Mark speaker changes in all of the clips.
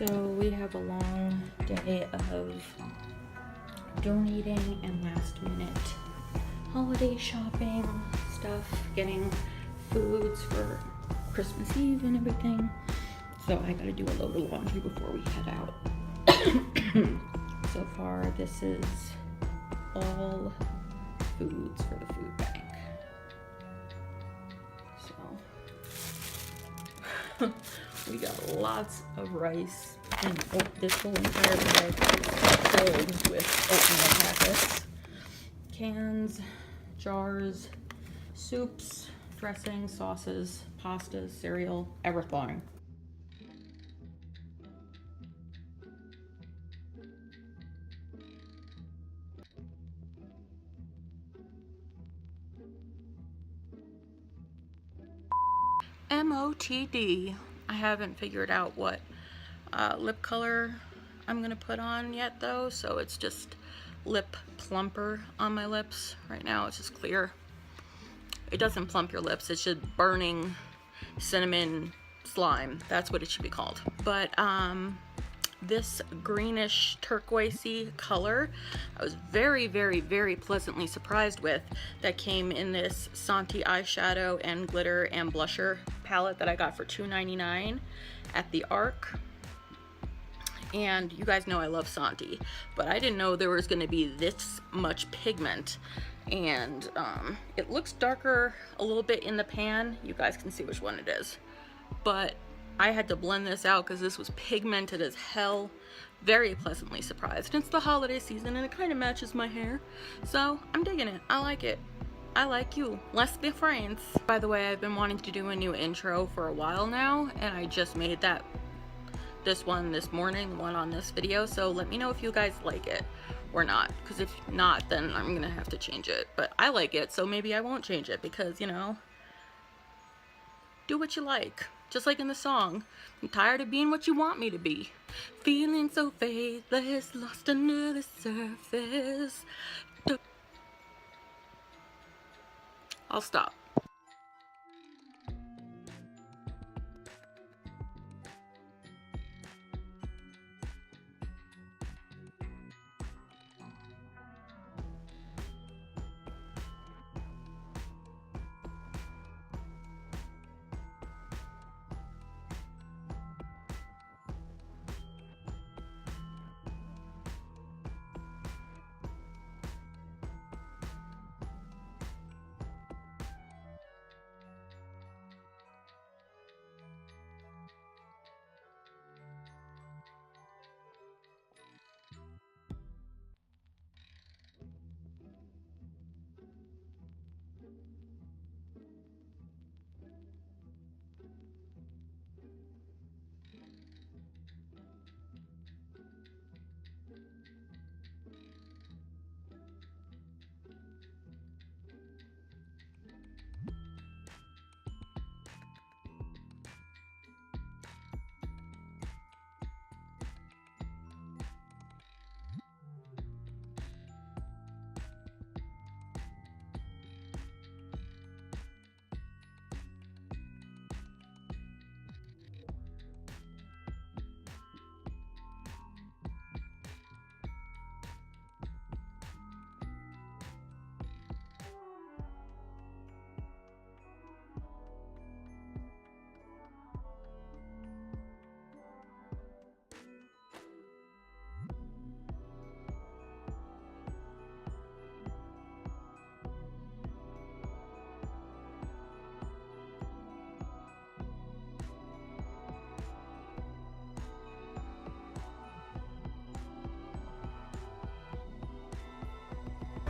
Speaker 1: So we have a long day of donating and last minute holiday shopping stuff, getting foods for Christmas Eve and everything. So I gotta do a load of laundry before we head out. So far, this is all foods for the food bank. So we got lots of rice, and this whole entire bag is filled with oatmeal packets, cans, jars, soups, dressings, sauces, pastas, cereal, everything. MOTD. I haven't figured out what lip color I'm gonna put on yet though, so it's just lip plumper on my lips. Right now it's just clear. It doesn't plump your lips, it's just burning cinnamon slime. That's what it should be called. But this greenish turquoisey color I was very, very, very pleasantly surprised with, that came in this Santi eyeshadow and glitter and blusher palette that I got for $2.99 at the Arc. And you guys know I love Santi, but I didn't know there was going to be this much pigment. And it looks darker a little bit in the pan. You guys can see which one it is, but I had to blend this out because this was pigmented as hell. Very pleasantly surprised. It's the holiday season and it kind of matches my hair, so I'm digging it. I like it. I like you. Let's be friends. By the way, I've been wanting to do a new intro for a while now, and I just made this one this morning, the one on this video, so let me know if you guys like it or not, because if not, then I'm gonna have to change it. But I like it, so maybe I won't change it, because, you know, do what you like. Just like in the song, I'm tired of being what you want me to be. Feeling so faithless, lost under the surface. I'll stop.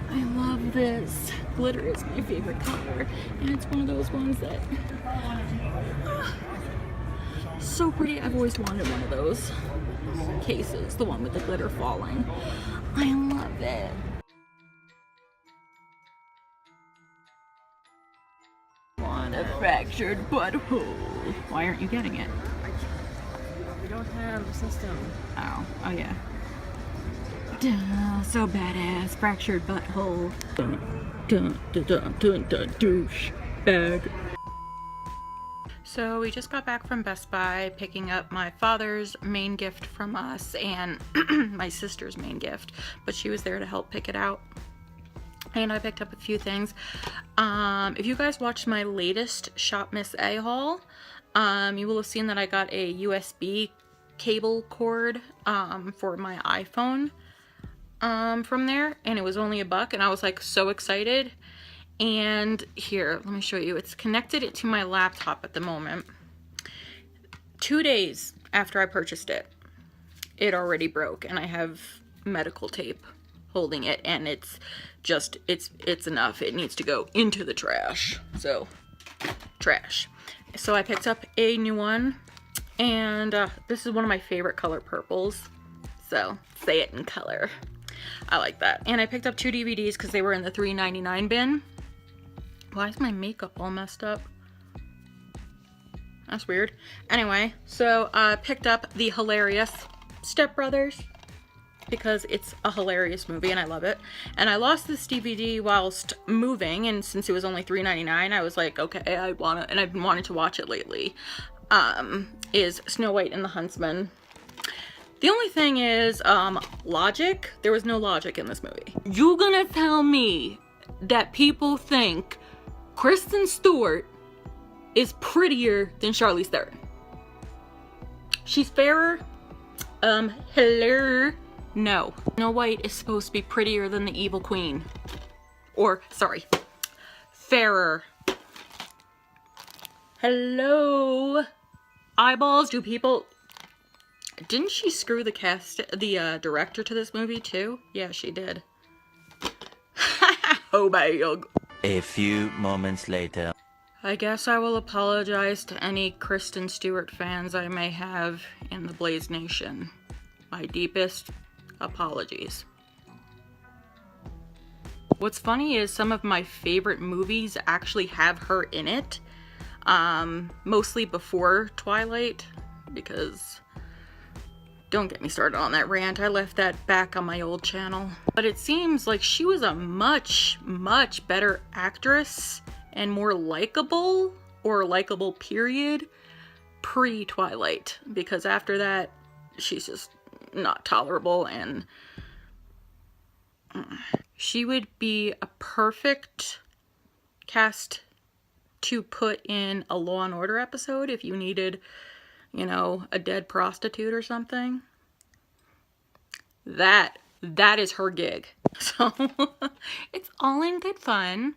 Speaker 1: I love this. Glitter is my favorite color, and it's one of those ones that so pretty. I've always wanted one of those cases, the one with the glitter falling. I love it. Want a fractured butthole. Why aren't you getting it?
Speaker 2: We don't have a system.
Speaker 1: Oh yeah. Duh, so badass. Fractured butthole. Dun, dun, dun, dun, dun, dun, douche bag. So we just got back from Best Buy picking up my father's main gift from us and my sister's main gift, but she was there to help pick it out. And I picked up a few things. If you guys watched my latest Shop Miss A haul, you will have seen that I got a USB cable cord for my iPhone from there, and it was only $1, and I was like so excited. And here, let me show you. It's connected it to my laptop at the moment. 2 days after I purchased it, it already broke, and I have medical tape holding it, and it's just, it's enough. It needs to go into the trash. So, trash. So I picked up a new one, and this is one of my favorite color purples. So, say it in color. I like that. And I picked up 2 DVDs because they were in the $3.99 bin. Why is my makeup all messed up? That's weird. Anyway, so I picked up the hilarious Step Brothers because it's a hilarious movie and I love it. And I lost this DVD whilst moving, and since it was only $3.99, I was like, okay, I want to, and I've been wanting to watch it lately. Is Snow White and the Huntsman. The only thing is, logic. There was no logic in this movie. You gonna tell me that people think Kristen Stewart is prettier than Charlize Theron? She's fairer? Hello? No. Snow White is supposed to be prettier than the evil queen. Or, sorry, fairer. Hello? Eyeballs, do people... Didn't she screw the director to this movie too? Yeah, she did. Oh my god.
Speaker 3: A few moments later.
Speaker 1: I guess I will apologize to any Kristen Stewart fans I may have in the Blaize Nation. My deepest apologies. What's funny is some of my favorite movies actually have her in it. Mostly before Twilight, because don't get me started on that rant. I left that back on my old channel. But it seems like she was a much, much better actress and more likable, or likable period, pre-Twilight. Because after that, she's just not tolerable, and she would be a perfect cast to put in a Law and Order episode if you needed, you know, a dead prostitute or something. That is her gig. So it's all in good fun.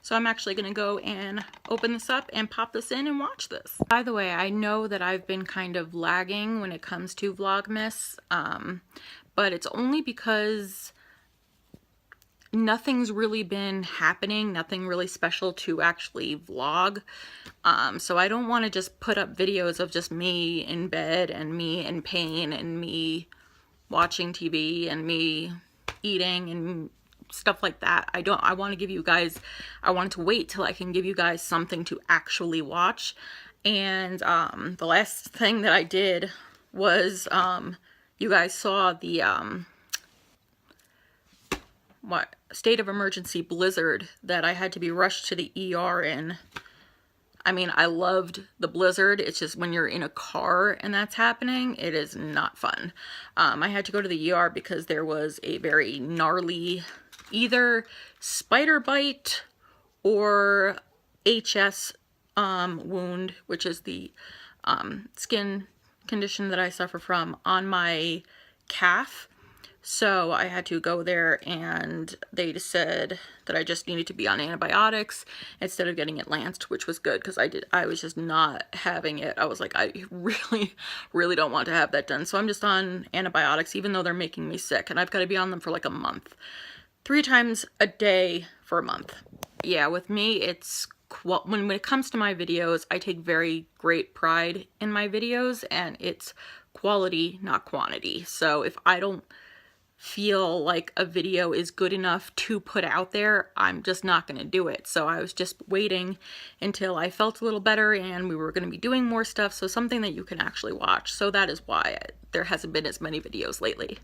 Speaker 1: So I'm actually gonna go and open this up and pop this in and watch this. By the way, I know that I've been kind of lagging when it comes to Vlogmas, but it's only because nothing's really been happening, nothing really special to actually vlog. So I don't want to just put up videos of just me in bed and me in pain and me watching TV and me eating and stuff like that. I want to give you guys, I want to wait till I can give you guys something to actually watch. And the last thing that I did was, you guys saw the, state of emergency blizzard that I had to be rushed to the ER in. I mean, I loved the blizzard. It's just when you're in a car and that's happening, it is not fun. I had to go to the ER because there was a very gnarly either spider bite or HS wound, which is the skin condition that I suffer from, on my calf. So I had to go there, and they just said that I just needed to be on antibiotics instead of getting it lanced, which was good because I was just not having it. I was like, I really don't want to have that done. So I'm just on antibiotics, even though they're making me sick, and I've got to be on them for like a month. 3 times a day for a month. Yeah, with me, it's when it comes to my videos, I take very great pride in my videos, and it's quality, not quantity. So if I don't feel like a video is good enough to put out there, I'm just not going to do it. So I was just waiting until I felt a little better and we were going to be doing more stuff, so something that you can actually watch. So that is why there hasn't been as many videos lately.